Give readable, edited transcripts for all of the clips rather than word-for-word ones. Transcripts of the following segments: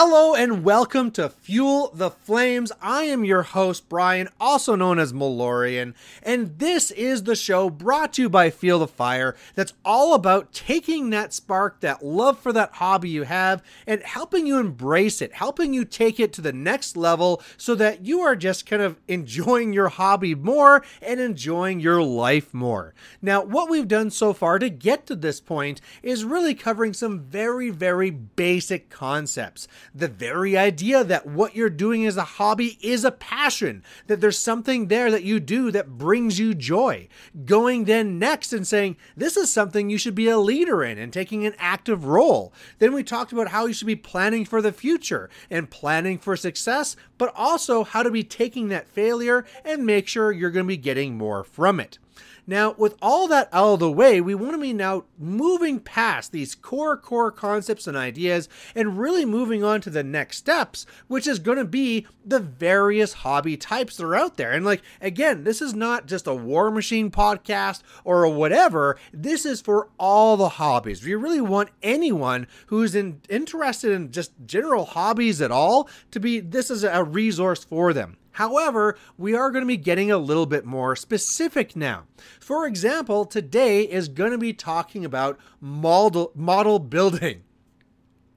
Hello and welcome to Fuel the Flames. I am your host, Brian, also known as Malorian, and this is the show brought to you by Feel the Fire that's all about taking that spark, that love for that hobby you have, and helping you embrace it, helping you take it to the next level so that you are just kind of enjoying your hobby more and enjoying your life more. Now, what we've done so far to get to this point is really covering some very, very basic concepts. The very idea that what you're doing as a hobby is a passion, that there's something there that you do that brings you joy. Going then next and saying, this is something you should be a leader in and taking an active role. Then we talked about how you should be planning for the future and planning for success, but also how to be taking that failure and make sure you're going to be getting more from it. Now, with all that out of the way, we want to be now moving past these core concepts and ideas and really moving on to the next steps, which is going to be the various hobby types that are out there. And like, again, this is not just a War Machine podcast or whatever. This is for all the hobbies. If you really want anyone who's interested in just general hobbies at all to be, this is a resource for them. However, we are going to be getting a little bit more specific now. For example, today is going to be talking about model building.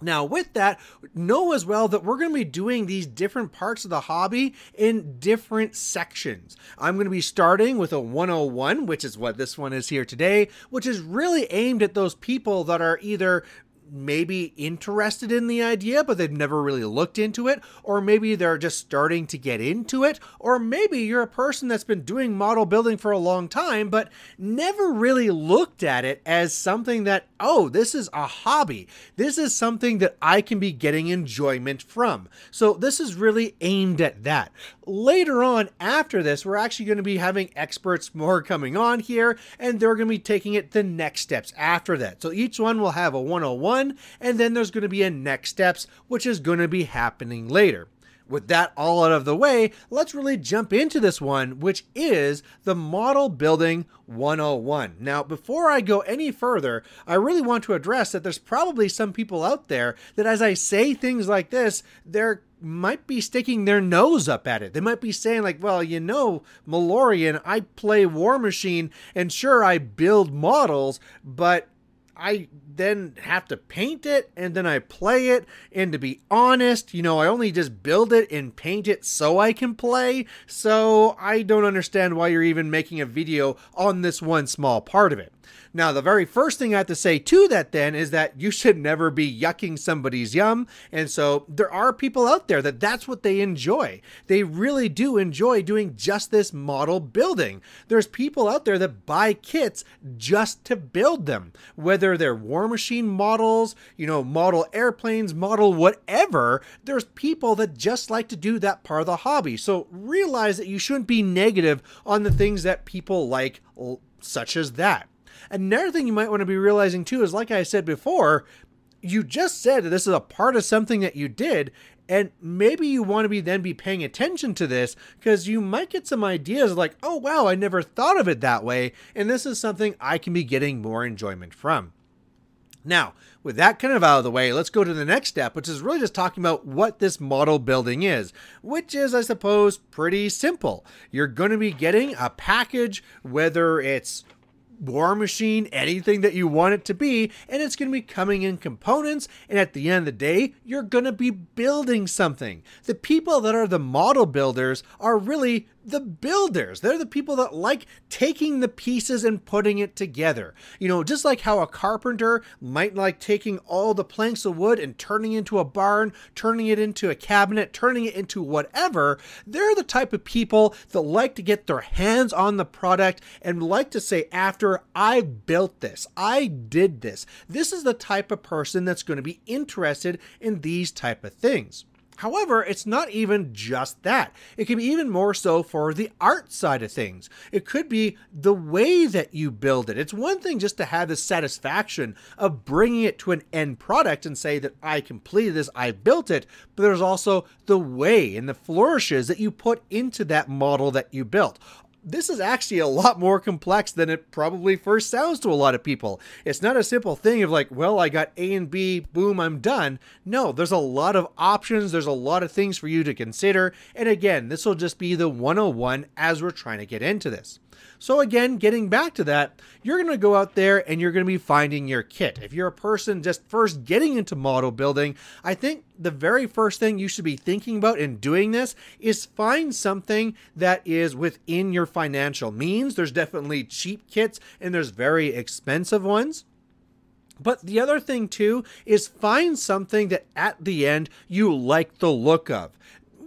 Now, with that, know as well that we're going to be doing these different parts of the hobby in different sections. I'm going to be starting with a 101, which is what this one is here today, which is really aimed at those people that are either maybe interested in the idea, but they've never really looked into it, or maybe they're just starting to get into it, or maybe you're a person that's been doing model building for a long time, but never really looked at it as something that, oh, this is a hobby. This is something that I can be getting enjoyment from. So this is really aimed at that. Later on, after this, we're actually going to be having experts more coming on here, and they're going to be taking it the next steps after that. So each one will have a 101, and then there's going to be a next steps, which is going to be happening later. With that all out of the way, let's really jump into this one, which is the Model Building 101. Now, before I go any further, I really want to address that there's probably some people out there that as I say things like this, they're might be sticking their nose up at it. They might be saying like, well, you know, Malorian, I play War Machine, and sure, I build models, but I then have to paint it and then I play it. And to be honest, you know, I only just build it and paint it so I can play. So I don't understand why you're even making a video on this one small part of it. Now, the very first thing I have to say to that then is that you should never be yucking somebody's yum. And so there are people out there that that's what they enjoy. They really do enjoy doing just this model building. There's people out there that buy kits just to build them, whether they're War Machine models, you know, model airplanes, model whatever. There's people that just like to do that part of the hobby. So realize that you shouldn't be negative on the things that people like, such as that. Another thing you might want to be realizing too is, like I said before, you just said that this is a part of something that you did, and maybe you want to then be paying attention to this because you might get some ideas like, oh wow, I never thought of it that way, and this is something I can be getting more enjoyment from. Now, with that kind of out of the way, let's go to the next step, which is really just talking about what this model building is, which is, I suppose, pretty simple. You're going to be getting a package, whether it's War Machine, anything that you want it to be, and it's going to be coming in components, and at the end of the day, you're going to be building something. The people that are the model builders are really the builders. They're the people that like taking the pieces and putting it together. You know, just like how a carpenter might like taking all the planks of wood and turning it into a barn, turning it into a cabinet, turning it into whatever, they're the type of people that like to get their hands on the product and like to say after, I built this, I did this. This is the type of person that's going to be interested in these type of things. However, it's not even just that. It can be even more so for the art side of things. It could be the way that you build it. It's one thing just to have the satisfaction of bringing it to an end product and say that I completed this, I built it, but there's also the way and the flourishes that you put into that model that you built. this is actually a lot more complex than it probably first sounds to a lot of people. It's not a simple thing of like, well, I got A and B, boom, I'm done. No, there's a lot of options. There's a lot of things for you to consider. And again, this will just be the 101 as we're trying to get into this. So again, getting back to that, you're going to go out there and you're going to be finding your kit. If you're a person just first getting into model building, I think the very first thing you should be thinking about in doing this is find something that is within your financial means. There's definitely cheap kits and there's very expensive ones. But the other thing too is find something that at the end you like the look of.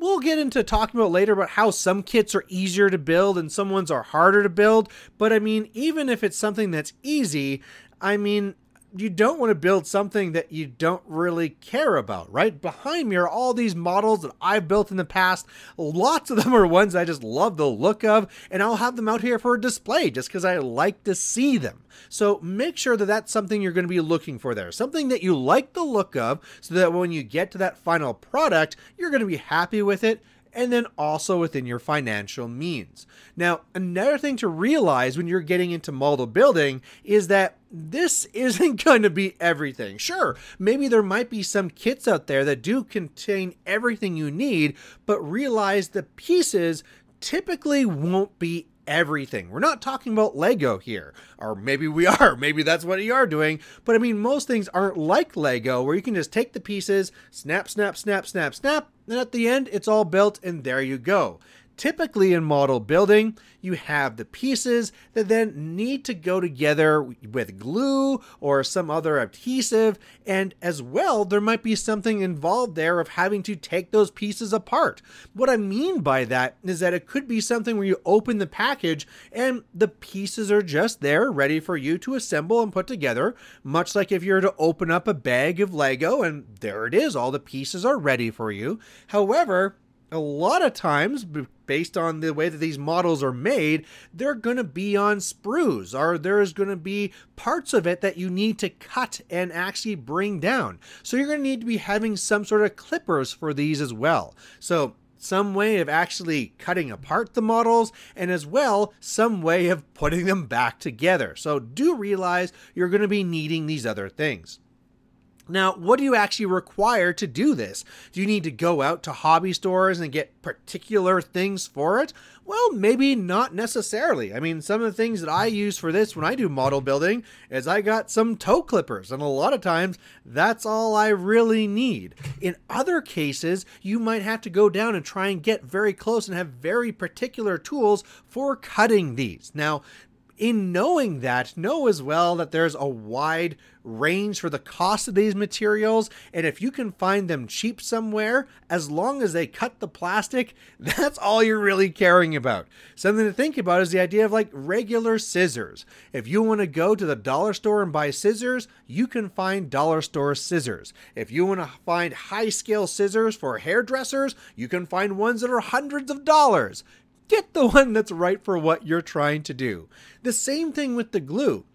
We'll get into talking about later about how some kits are easier to build and some ones are harder to build. But I mean, even if it's something that's easy, I mean, you don't want to build something that you don't really care about, right? Behind me are all these models that I've built in the past. Lots of them are ones I just love the look of, and I'll have them out here for a display just because I like to see them. So make sure that that's something you're going to be looking for there. Something that you like the look of so that when you get to that final product, you're going to be happy with it, and then also within your financial means. Now, another thing to realize when you're getting into model building is that this isn't going to be everything. Sure, maybe there might be some kits out there that do contain everything you need, but realize the pieces typically won't be everything. We're not talking about Lego here, or maybe we are, maybe that's what you are doing, but I mean, most things aren't like Lego where you can just take the pieces, snap, snap, snap, snap, snap, and at the end, it's all built and there you go. Typically in model building, you have the pieces that then need to go together with glue or some other adhesive, and as well, there might be something involved there of having to take those pieces apart. What I mean by that is that it could be something where you open the package and the pieces are just there ready for you to assemble and put together, much like if you were to open up a bag of Lego and there it is, all the pieces are ready for you. However, a lot of times, based on the way that these models are made, they're going to be on sprues, or there's going to be parts of it that you need to cut and actually bring down. So you're going to need to be having some sort of clippers for these as well. So some way of actually cutting apart the models, and as well, some way of putting them back together. So do realize you're going to be needing these other things. Now, what do you actually require to do this? Do you need to go out to hobby stores and get particular things for it? Well, maybe not necessarily. I mean, some of the things that I use for this when I do model building is I got some toe clippers, and a lot of times that's all I really need. In other cases, you might have to go down and try and get very close and have very particular tools for cutting these. Now, in knowing that, know as well that there's a wide range for the cost of these materials, and if you can find them cheap somewhere, as long as they cut the plastic, that's all you're really caring about. Something to think about is the idea of like regular scissors. If you want to go to the dollar store and buy scissors, you can find dollar store scissors. If you want to find high scale scissors for hairdressers, you can find ones that are hundreds of dollars. Get the one that's right for what you're trying to do. The same thing with the glue.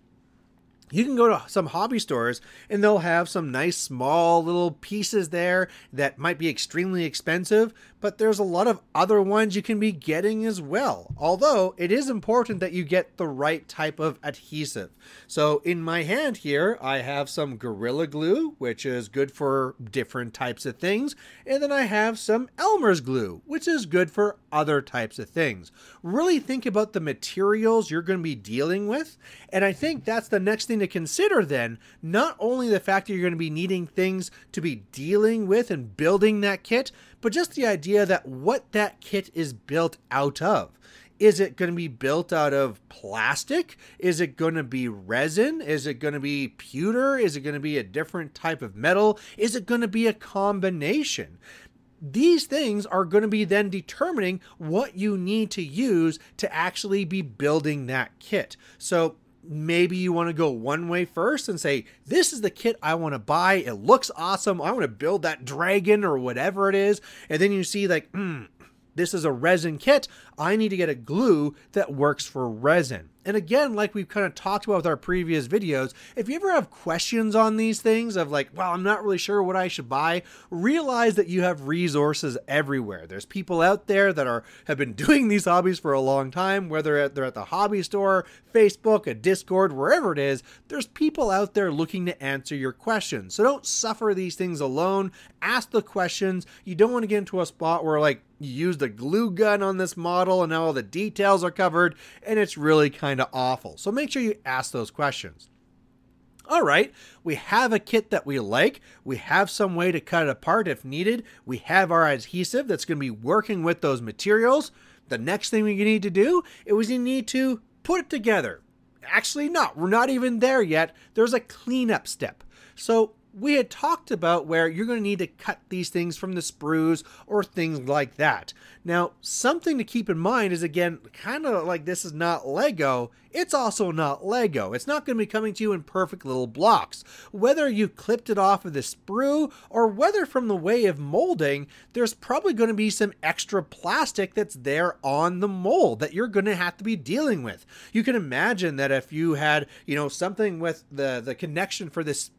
You can go to some hobby stores and they'll have some nice small little pieces there that might be extremely expensive, but there's a lot of other ones you can be getting as well. Although it is important that you get the right type of adhesive. So in my hand here, I have some Gorilla Glue, which is good for different types of things. And then I have some Elmer's glue, which is good for other types of things. Really think about the materials you're going to be dealing with. And I think that's the next thing to consider then, not only the fact that you're going to be needing things to be dealing with and building that kit, but just the idea that what that kit is built out of. Is it going to be built out of plastic? Is it going to be resin? Is it going to be pewter? Is it going to be a different type of metal? Is it going to be a combination? These things are going to be then determining what you need to use to actually be building that kit. So maybe you want to go one way first and say, this is the kit I want to buy. It looks awesome. I want to build that dragon or whatever it is. And then you see like, this is a resin kit. I need to get a glue that works for resin. And again, like we've kind of talked about with our previous videos, if you ever have questions on these things of like, well, I'm not really sure what I should buy, realize that you have resources everywhere. There's people out there that have been doing these hobbies for a long time, whether they're at the hobby store, Facebook, a Discord, wherever it is, there's people out there looking to answer your questions. So don't suffer these things alone. Ask the questions. You don't want to get into a spot where like you use the glue gun on this model and now all the details are covered and it's really kind of awful. So make sure you ask those questions. All right, we have a kit that we like. We have some way to cut it apart if needed. We have our adhesive that's going to be working with those materials. The next thing we need to do is we need to put it together. Actually, no, we're not even there yet. There's a cleanup step. So we had talked about where you're going to need to cut these things from the sprues or things like that. Now, something to keep in mind is, again, kind of like this is not Lego, it's also not Lego. It's not going to be coming to you in perfect little blocks. Whether you clipped it off of the sprue or whether from the way of molding, there's probably going to be some extra plastic that's there on the mold that you're going to have to be dealing with. You can imagine that if you had, something with the connection for this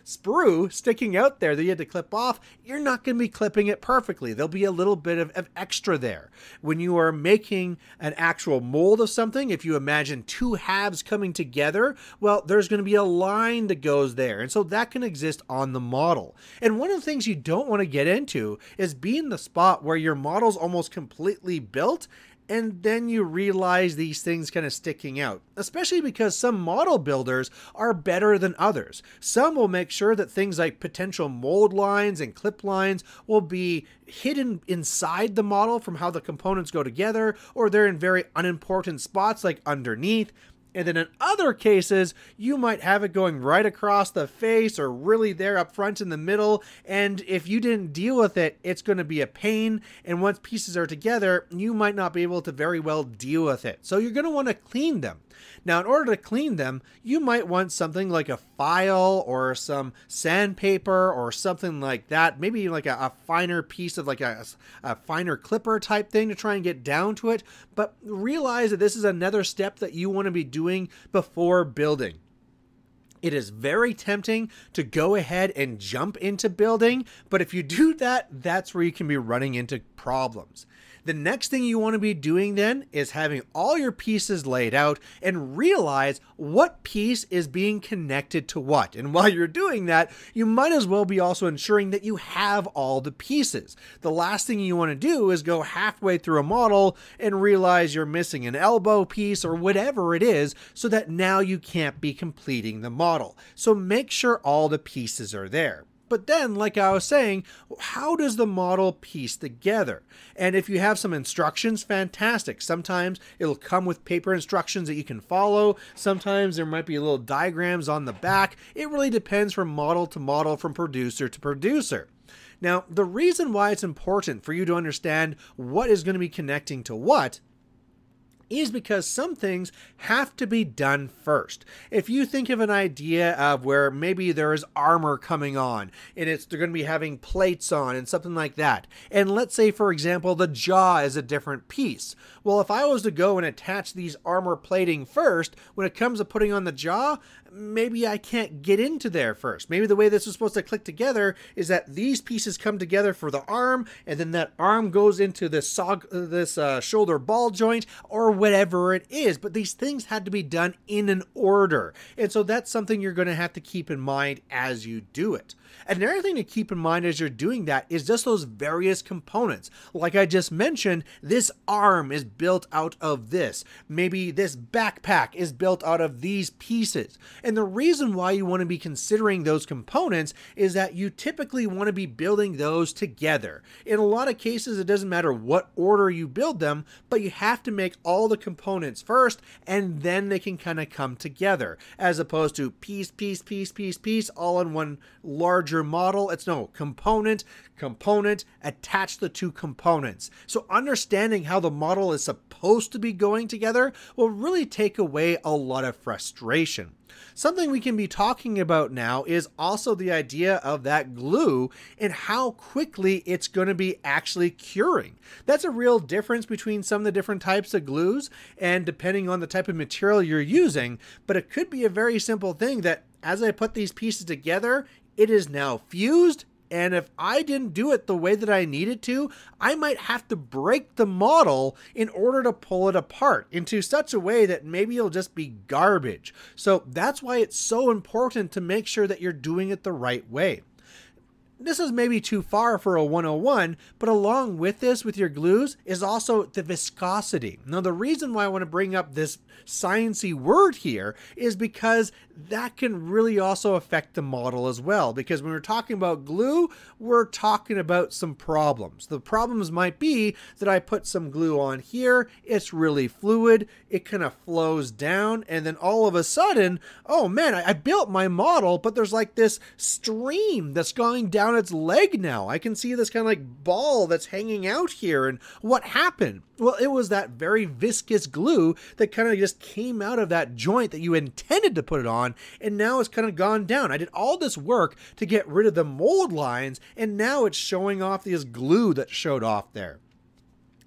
sprue sticking out there that you had to clip off, you're not going to be clipping it perfectly. There'll be a little bit of extra there. When you are making an actual mold of something, if you imagine two halves coming together, well, there's going to be a line that goes there. And so that can exist on the model. And one of the things you don't want to get into is be in the spot where your model's almost completely built and then you realize these things kind of sticking out, especially because some model builders are better than others. Some will make sure that things like potential mold lines and clip lines will be hidden inside the model from how the components go together, or they're in very unimportant spots like underneath. And then in other cases, you might have it going right across the face or really there up front in the middle. And if you didn't deal with it, it's going to be a pain. And once pieces are together, you might not be able to very well deal with it. So you're going to want to clean them. Now, in order to clean them, you might want something like a file or some sandpaper or something like that. Maybe like a finer piece of like a finer clipper type thing to try and get down to it. But realize that this is another step that you want to be doing before building. It is very tempting to go ahead and jump into building, but if you do that, that's where you can be running into problems. The next thing you want to be doing then is having all your pieces laid out and realize what piece is being connected to what. And while you're doing that, you might as well be also ensuring that you have all the pieces. The last thing you want to do is go halfway through a model and realize you're missing an elbow piece or whatever it is, so that now you can't be completing the model. So make sure all the pieces are there. But then, like I was saying, how does the model piece together? And if you have some instructions, fantastic. Sometimes it'll come with paper instructions that you can follow. Sometimes there might be little diagrams on the back. It really depends from model to model, from producer to producer. Now, the reason why it's important for you to understand what is going to be connecting to what is because some things have to be done first. If you think of an idea of where maybe there is armor coming on and they're going to be having plates on and something like that, and let's say, for example, the jaw is a different piece. Well, if I was to go and attach these armor plating first, when it comes to putting on the jaw, maybe I can't get into there first. Maybe the way this is supposed to click together is that these pieces come together for the arm, and then that arm goes into this shoulder ball joint or whatever it is. But these things had to be done in an order. And so that's something you're going to have to keep in mind as you do it. And another thing to keep in mind as you're doing that is just those various components. Like I just mentioned, this arm is built out of this. Maybe this backpack is built out of these pieces. And the reason why you want to be considering those components is that you typically want to be building those together. In a lot of cases, it doesn't matter what order you build them, but you have to make all the components first, and then they can kind of come together, as opposed to piece, piece, piece, piece, piece, all in one larger model. It's no component, attach the two components. So understanding how the model is supposed to be going together will really take away a lot of frustration. Something we can be talking about now is also the idea of that glue and how quickly it's going to be actually curing. That's a real difference between some of the different types of glues and depending on the type of material you're using, but it could be a very simple thing that as I put these pieces together, it is now fused. And if I didn't do it the way that I needed to, I might have to break the model in order to pull it apart into such a way that maybe it'll just be garbage. So that's why it's so important to make sure that you're doing it the right way. This is maybe too far for a 101, but along with this, with your glues, is also the viscosity. Now, the reason why I want to bring up this sciencey word here is because that can really also affect the model as well. Because when we're talking about glue, we're talking about some problems. The problems might be that I put some glue on here, it's really fluid, it kind of flows down, and then all of a sudden, oh man, I built my model, but there's like this stream that's going down its leg now. I can see this kind of like ball that's hanging out here. And what happened? Well, it was that very viscous glue that kind of just came out of that joint that you intended to put it on, and now it's kind of gone down. I did all this work to get rid of the mold lines, and now it's showing off this glue that showed off there.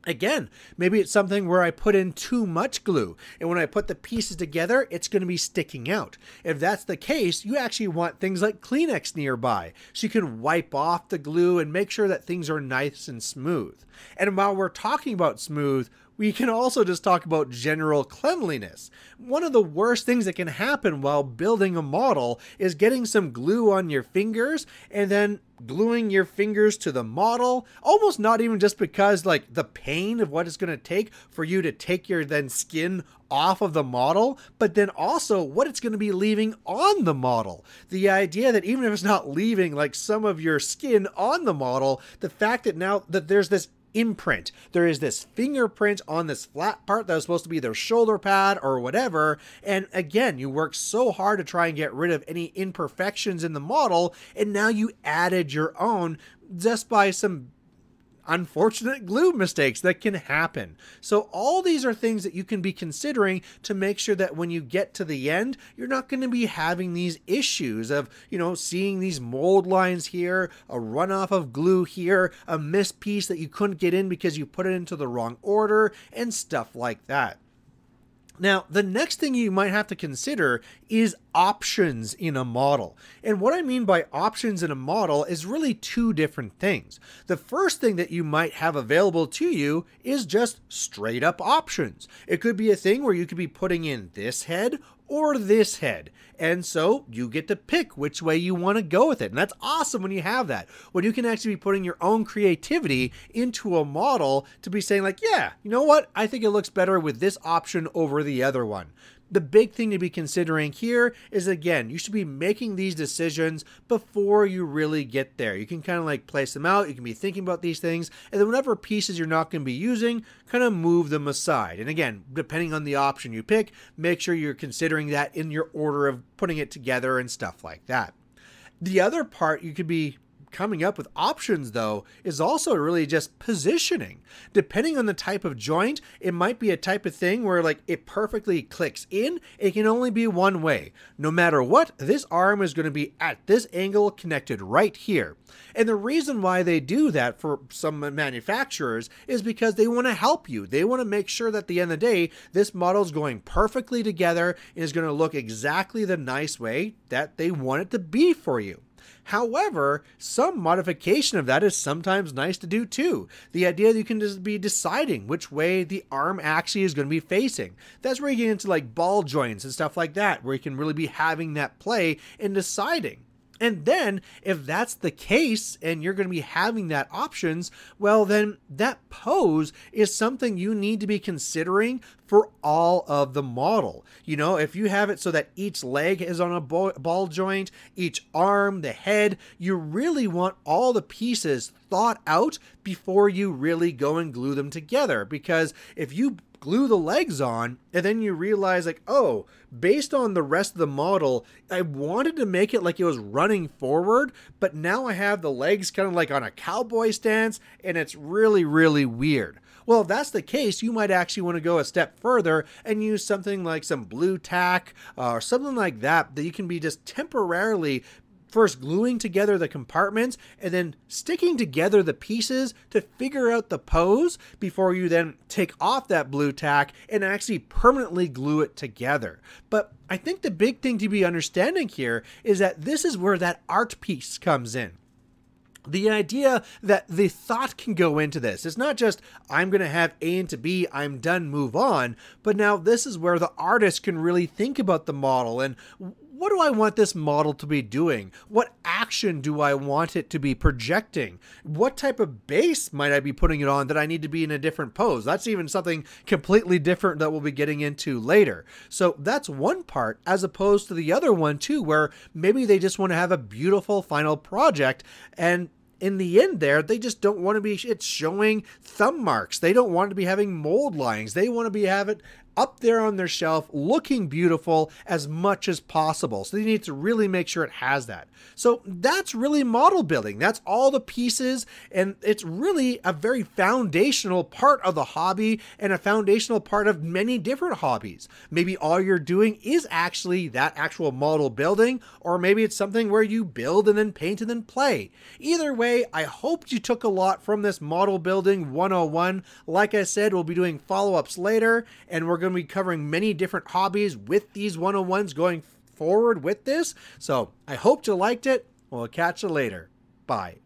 Again, maybe it's something where I put in too much glue, and when I put the pieces together, it's going to be sticking out. If that's the case, you actually want things like Kleenex nearby, so you can wipe off the glue and make sure that things are nice and smooth. And while we're talking about smooth, we can also just talk about general cleanliness. One of the worst things that can happen while building a model is getting some glue on your fingers and then gluing your fingers to the model, almost not even just because like the pain of what it's going to take for you to take your then skin off of the model, but then also what it's going to be leaving on the model. The idea that even if it's not leaving like some of your skin on the model, the fact that now that there's this imprint, there is this fingerprint on this flat part that was supposed to be their shoulder pad or whatever, and again, you worked so hard to try and get rid of any imperfections in the model, and now you added your own just by some unfortunate glue mistakes that can happen. So all these are things that you can be considering to make sure that when you get to the end, you're not going to be having these issues of, seeing these mold lines here, a runoff of glue here, a missed piece that you couldn't get in because you put it into the wrong order, and stuff like that. Now, the next thing you might have to consider is options in a model. And what I mean by options in a model is really two different things. The first thing that you might have available to you is just straight up options. It could be a thing where you could be putting in this head or this head. And so you get to pick which way you want to go with it. And that's awesome when you have that. When you can actually be putting your own creativity into a model to be saying like, yeah, you know what? I think it looks better with this option over the other one. The big thing to be considering here is, again, you should be making these decisions before you really get there. You can kind of like place them out. You can be thinking about these things, and then whatever pieces you're not going to be using, kind of move them aside. And again, depending on the option you pick, make sure you're considering that in your order of putting it together and stuff like that. The other part you could be coming up with options though is also really just positioning. Depending on the type of joint, it might be a type of thing where like it perfectly clicks in. It can only be one way. No matter what, this arm is going to be at this angle connected right here. And the reason why they do that for some manufacturers is because they want to help you. They want to make sure that at the end of the day, this model is going perfectly together and is going to look exactly the nice way that they want it to be for you. However, some modification of that is sometimes nice to do too. The idea that you can just be deciding which way the arm actually is going to be facing. That's where you get into like ball joints and stuff like that, where you can really be having that play and deciding. And then if that's the case and you're going to be having that options, well, then that pose is something you need to be considering for all of the model. If you have it so that each leg is on a ball joint, each arm, the head, you really want all the pieces thought out before you really go and glue them together. Because if you glue the legs on and then you realize like, oh, based on the rest of the model, I wanted to make it like it was running forward, but now I have the legs kind of like on a cowboy stance and it's really, really weird. Well, if that's the case, you might actually want to go a step further and use something like some blue tack or something like that you can be just temporarily first gluing together the compartments and then sticking together the pieces to figure out the pose before you then take off that blue tack and actually permanently glue it together. But I think the big thing to be understanding here is that this is where that art piece comes in. The idea that the thought can go into this. It's not just, I'm going to have A into B, I'm done, move on. But now this is where the artist can really think about the model and what do I want this model to be doing? What action do I want it to be projecting? What type of base might I be putting it on that I need to be in a different pose? That's even something completely different that we'll be getting into later. So that's one part, as opposed to the other one too, where maybe they just want to have a beautiful final project, and in the end there, they just don't want to be, it's showing thumb marks. They don't want to be having mold lines. They want to be having up there on their shelf looking beautiful as much as possible. So they need to really make sure it has that. So that's really model building. That's all the pieces, and it's really a very foundational part of the hobby and a foundational part of many different hobbies. Maybe all you're doing is actually that actual model building, or maybe it's something where you build and then paint and then play. Either way, I hope you took a lot from this model building 101. Like I said, we'll be doing follow-ups later, and we're going to be covering many different hobbies with these 101s going forward with this. So I hope you liked it. We'll catch you later. Bye.